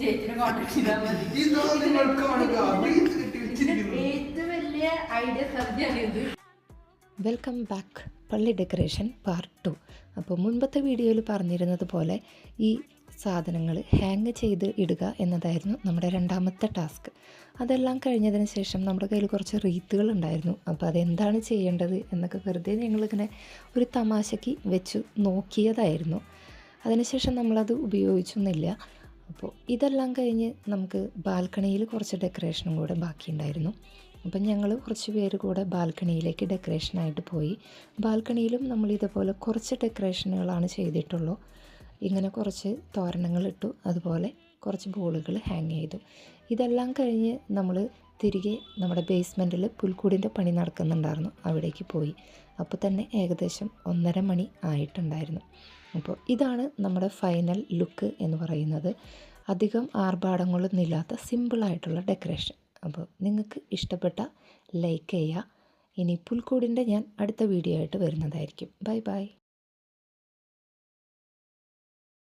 ചേച്ചിനെ കോൺടാക്ട് ചെയ്താൽ മതി. ഏറ്റവും വലിയ ഐഡിയ സദ്യയാണ് ഇത്. വെൽക്കം ബാക്ക് പള്ളി ഡെക്കറേഷൻ പാർട്ട് 2. അപ്പോൾ മുൻപത്തെ വീഡിയോയിൽ പറഞ്ഞിരുന്നത് പോലെ ഈ സാധനങ്ങൾ ഹാങ് ചെയ്ത് ഇടുക എന്നതായിരുന്നു നമ്മുടെ രണ്ടാമത്തെ ടാസ്ക്. അതെല്ലാം കഴിഞ്ഞതിന് ശേഷം നമ്മുടെ കയ്യിൽ കുറച്ച് റീത്തുകൾ ഉണ്ടായിരുന്നു. അപ്പോൾ അതെന്താണ് ചെയ്യേണ്ടത് എന്നൊക്കെ വെറുതെ ഞങ്ങളിങ്ങനെ ഒരു തമാശയ്ക്ക് വെച്ച് നോക്കിയതായിരുന്നു. അതിനുശേഷം നമ്മളത് ഉപയോഗിച്ചൊന്നുമില്ല. അപ്പോൾ ഇതെല്ലാം കഴിഞ്ഞ് നമുക്ക് ബാൽക്കണിയിൽ കുറച്ച് ഡെക്കറേഷനും കൂടെ ബാക്കിയുണ്ടായിരുന്നു. അപ്പം ഞങ്ങൾ കുറച്ച് പേര് കൂടെ ബാൽക്കണിയിലേക്ക് ഡെക്കറേഷനായിട്ട് പോയി. ബാൽക്കണിയിലും നമ്മൾ ഇതുപോലെ കുറച്ച് ഡെക്കറേഷനുകളാണ് ചെയ്തിട്ടുള്ളൂ. ഇങ്ങനെ കുറച്ച് തോരണങ്ങളിട്ടു, അതുപോലെ കുറച്ച് ബോളുകൾ ഹാങ് ചെയ്തു. ഇതെല്ലാം കഴിഞ്ഞ് നമ്മൾ തിരികെ നമ്മുടെ ബേസ്മെൻറ്റിൽ പുൽക്കൂടിൻ്റെ പണി നടക്കുന്നുണ്ടായിരുന്നു, അവിടേക്ക് പോയി. അപ്പോൾ തന്നെ ഏകദേശം 1:30 മണി ആയിട്ടുണ്ടായിരുന്നു. അപ്പോൾ ഇതാണ് നമ്മുടെ ഫൈനൽ ലുക്ക് എന്ന് പറയുന്നത്. അധികം ആർഭാടങ്ങളൊന്നുമില്ലാത്ത സിമ്പിളായിട്ടുള്ള ഡെക്കറേഷൻ. അപ്പോൾ നിങ്ങൾക്ക് ഇഷ്ടപ്പെട്ട ലൈക്ക് ചെയ്യുക. ഇനി പുൽക്കൂടിൻ്റെ ഞാൻ അടുത്ത വീഡിയോ ആയിട്ട് വരുന്നതായിരിക്കും. Bye bye.